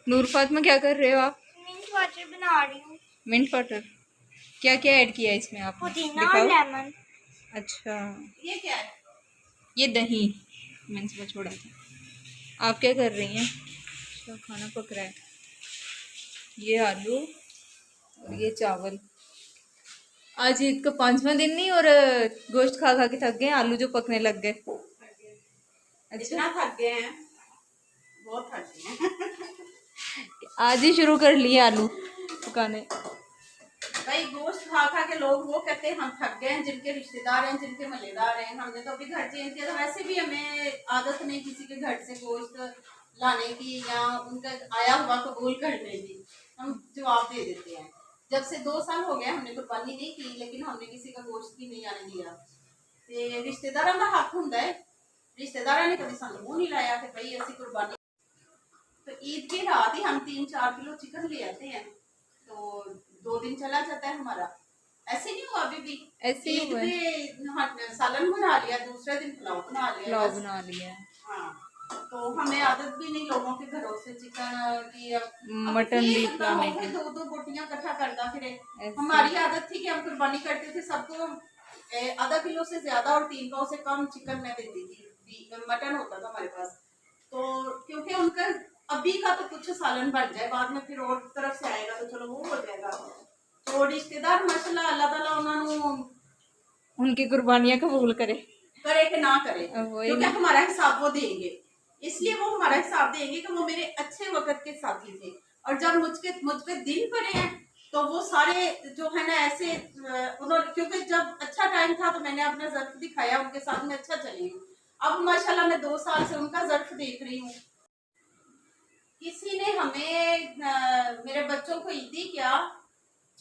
नूर फातिमा क्या कर रहे हो आप? मिंट वाटर बना रही हूँ। मिंट वाटर क्या क्या ऐड किया है इसमें आपने? पुदीना और दिखाओ। लेमन। अच्छा, ये क्या है? ये दही मैंने सुबह छोड़ा था। आप क्या कर रही हैं? अच्छा, खाना पक रहा है। ये आलू और ये चावल। आज ईद का 5वां दिन नहीं और गोश्त खा खा के थक गए, आलू जो पकने लग गए। अच्छा, इतना थक गए हैं, बहुत थक गए हैं। आज ही शुरू कर लिए आलू पकाने। भाई गोश्त खा खा के लोग वो कहते हैं हम थक गए हैं, जिनके रिश्तेदार हैं, जिनके मलेदार हैं। हमने तो अभी घर चेंज किया, तो वैसे भी हमें आदत नहीं किसी के घर से गोश्त लाने की या उनका आया हुआ कबूल करने की। हम जवाब दे देते हैं। जब से 2 साल हो गए हमने कुर्बानी नहीं की, लेकिन हमने किसी का गोश्त भी नहीं आने दिया। ते रिश्तेदारों का हक होंगे, रिश्तेदारों ने कभी सानू मुंह नहीं लाया कि भाई ऐसी कुर्बानी। तो ईद की रात ही हम 3-4 किलो चिकन ले आते हैं, तो 2 दिन चला जाता है हमारा। ऐसे नहीं हुआ अभी भी। ऐसे ही ईद हुआ है, पे सालन बना लिया, दूसरे दिन पुलाव बना लिया। पुलाव बना लिया है। हाँ, तो हमें आदत भी नहीं लोगों के घरों से चिकन की। मटन भी खिलाने की। 2-2 बोटियां इकट्ठा करता फिरे। ऐसे। हमारी आदत थी कि हम कुर्बानी करते थे, सबको आधा किलो से ज्यादा और 3 पाव से कम चिकन मैं देती थी। मटन होता था हमारे पास, तो क्योंकि उनका अभी का तो कुछ सालन बन जाए, बाद में फिर और तरफ से आएगा तो चलो वो हो जाएगा। तो रिश्तेदार माशाल्लाह अल्लाह ताला उन्होंने उनकी कुर्बानियां कबूल करे करे कि ना करे, वही क्योंकि ना। हमारा हिसाब वो देंगे। इसलिए वो हमारा हिसाब देंगे कि वो मेरे अच्छे वक्त के साथी थे, और जब मुझ पे दिन पड़े हैं तो वो सारे जो है ना ऐसे उन्होंने, क्योंकि जब अच्छा टाइम था तो मैंने अपना ज़र्फ दिखाया, उनके साथ में अच्छा चली हूँ। अब माशाल्लाह मैं 2 साल से उनका ज़र्फ देख रही हूँ। किसी ने हमें मेरे बच्चों को ईदी क्या,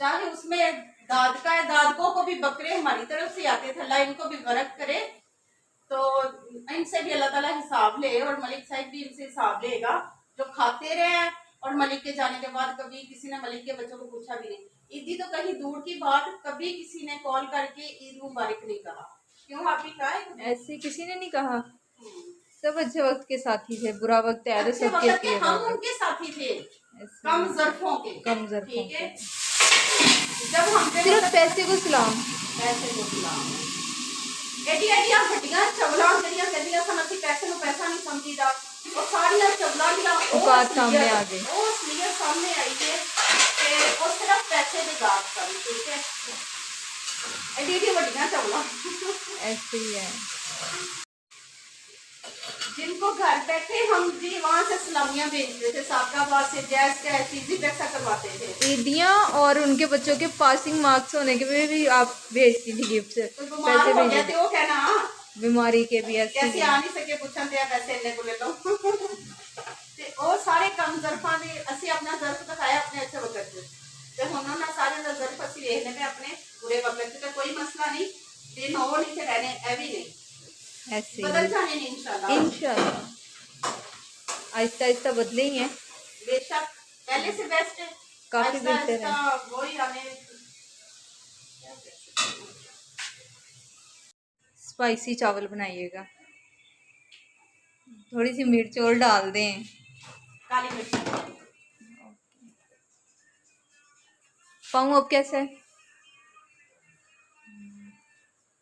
चाहे उसमें दाद का है, दादकों को भी बकरे हमारी तरफ से आते थे, अल्लाह इनको भी बरकत करे। तो इनसे भी अल्लाह ताला हिसाब ले, और मलिक साहब भी इनसे हिसाब लेगा, जो खाते रहे। और मलिक के जाने के बाद कभी किसी ने मलिक के बच्चों को पूछा भी नहीं। ईदी तो कहीं दूर की बात, कभी किसी ने कॉल करके ईद मुबारक नहीं कहा। क्यों आपने कहा है? ऐसे किसी ने नहीं कहा। सब अच्छे वक्त के साथी थे, बुरा वक्त आया तो अच्छे सबके वक्त के लिए हम उनके साथी थे, ऐसे कम ज़र्फ़ों के। कम ज़र्फ़ों ठीक है, के। जब हम पे सिर्फ पैसे को सलाम। पैसे को सलाम। एडी एडी घटिया चवलां जड़ियां कहंदियां सन असीं पैसे नूं पैसा नहीं समझीदा, और सारियां चवलां दियां औकात सामने आ गई। वो असलियत सामने आई है ते वो सिर्फ पैसे दी बात सन। ठीक है, एडी एडी वड्डियां चवलां। ऐसे ही है। जिनको घर बैठे हम जी वहाँ से सलामियां भेजते थे, साबकाबाद से जैस का चीज़ी पैसा करवाते थे। ईदियाँ और उनके बच्चों के पासिंग मार्क्स होने के भी आप भेजती थी गिफ्ट, तो बीमार पैसे हो गया भेजे। तो वो कहना बीमारी के भी ऐसे कैसे ही। आ नहीं सके, पूछन ते पैसे इन्ने को ले लो। ते ਉਹ ਸਾਰੇ ਕੰਮ ਜ਼ਰਫਾਂ ਦੇ ਅਸੀਂ ਆਪਣਾ ਜ਼ਰਫ ਦਿਖਾਇਆ ਆਪਣੇ ਅੱਛੇ ਵਕਤ 'ਚ, ਤੇ ਹੁਣ ਉਹਨਾਂ ਸਾਰਿਆਂ ਦਾ ਜ਼ਰਫ ਅਸੀਂ ਵੇਖਦੇ ਪਏ ਆਪਣੇ ਬੁਰੇ ਵਕਤ 'ਚ। ਤੇ ਕੋਈ ਮਸਲਾ ਨਹੀਂ, ਦਿਨ ਉਹ ਨਹੀਂ ਤੇ रहने ਇਹ भी नहीं, ऐसे बदल ही जाने नहीं इंशाल्लाह। इंशाल्लाह आहिस्ता आहिस्ता बदले ही हैं। बेशक पहले से बेस्ट है, काफी बेहतर है। वही आने। स्पाइसी चावल बनाइएगा, थोड़ी सी मिर्च और डाल दें। काली मिर्च। पाऊँ अब कैसा है?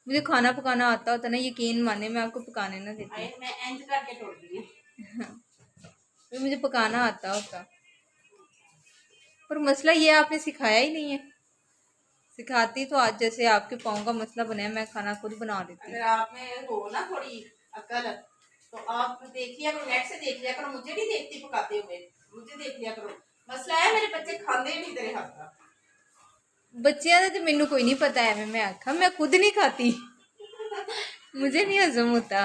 मुझे खाना पकाना आता होता ना, यकीन माने मैं आपको पकाने ना देती। मैं इंज करके तोड़ती हूँ। मुझे पकाना आता होता, पर मसला ये आपने सिखाया ही नहीं है। सिखाती तो आज जैसे आपके पाँव का मसला बनाया, मैं खाना खुद बना देती। अगर आप में हो ना थोड़ी अकल, तो आप देख लिया करो, नेट से देख लिया करो, मुझे नहीं देखती पकाते हुए, मुझे देख लिया करो। मसला है मेरे बच्चे खाते ही नहीं तेरे हाथ का। बच्चियां तो मैनू कोई नहीं पता है, मैं आखा मैं खुद नहीं खाती। मुझे नहीं हजम होता,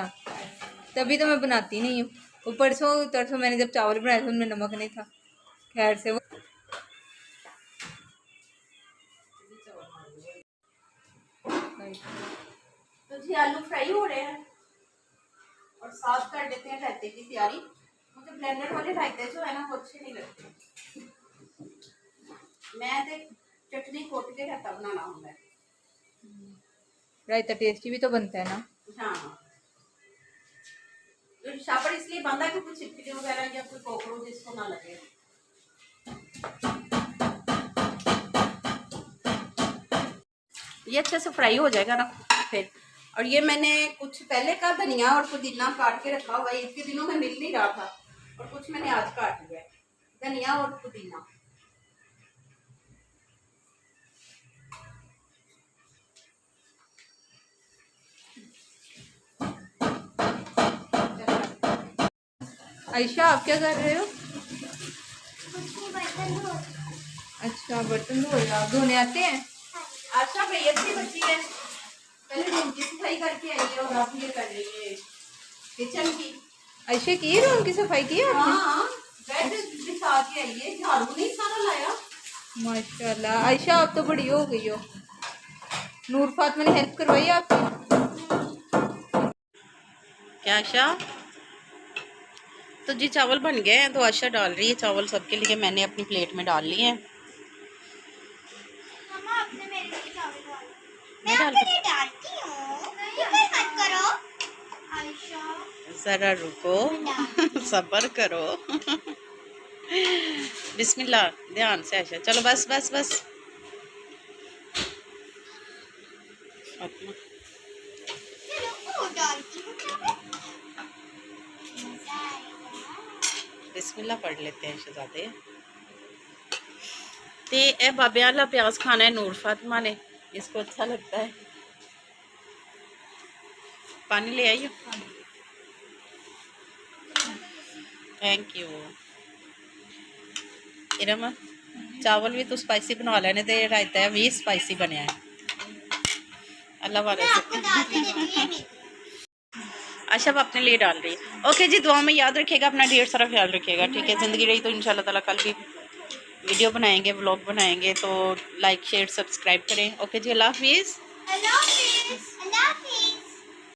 तभी तो मैं बनाती नहीं हूँ। वो परसों मैंने जब चावल बनाए थे उनमें नमक नहीं था, खैर से वो तो जी आलू फ्राई हो रहे हैं और साथ कर लेते हैं रायते की तैयारी। मुझे ब्लेंडर वाले रायते जो है ना वो अच्छे नहीं लगते, मैं तो चटनी कोट के रायता बनाना होता है। रायता टेस्टी भी तो बनता है ना। हाँ, तो शापड़ इसलिए बनता है कि कुछ छिपकली वगैरह या कोई कॉकरोच इसको ना लगे। ये अच्छे से फ्राई हो जाएगा ना फिर। और ये मैंने कुछ पहले का धनिया और पुदीना काट के रखा हुआ है, इतने दिनों में मिल नहीं रहा था, और कुछ मैंने आज काट लिया है, धनिया और पुदीना। आयशा आप क्या कर रहे हो? बर्तन धो। अच्छा बर्तन धो रहे हो आप, धोने आते हैं? आशा भैया की बच्ची है, पहले रूम की सफाई करके आई है और अब ये कर रही है किचन की। आयशा की रूम की सफाई की आपने? हाँ, बेड बिछा के आई है, झाड़ू नहीं सारा लाया। माशाल्लाह आयशा आप तो बड़ी हो गई हो। नूर फातिमा ने हेल्प करवाई आपकी? क्या आशा? तो जी चावल बन गए हैं, तो आशा डाल रही है चावल सबके लिए, मैंने अपनी प्लेट में डाल लिए हैं। मम्मा आपने मेरे लिए चावल डाला। मैं मैं आपके लिए डालती हूँ। फिक्र मत करो। आयशा जरा रुको सब्र करो। बिस्मिल्लाह, ध्यान से आशा, चलो बस बस बस। चलो डालती हूँ चावल। मजा आएगा। बिस्मिल्लाह पढ़ लेते हैं शहजादे। ते ए बाबे वाला प्याज खाना है नूर फातिमा ने, इसको अच्छा लगता है। पानी ले आइयो। Thank you. इरम चावल भी तो स्पाइसी बना लेने, ते रायता भी स्पाइसी बनया है। अल्लाह वाले मैं आपको डाल के देती हूँ, ये नहीं। आशा अब अपने लिए डाल रही है। ओके जी, दुआ में याद रखिएगा, अपना ढेर सारा ख्याल रखिएगा, ठीक है। ज़िंदगी रही तो इंशाल्लाह ताला कल भी वीडियो बनाएंगे, व्लॉग बनाएंगे, तो लाइक शेयर सब्सक्राइब करें। ओके जी, अल्लाह हाफिज़। अल्लाह हाफिज़। अल्लाह हाफिज़।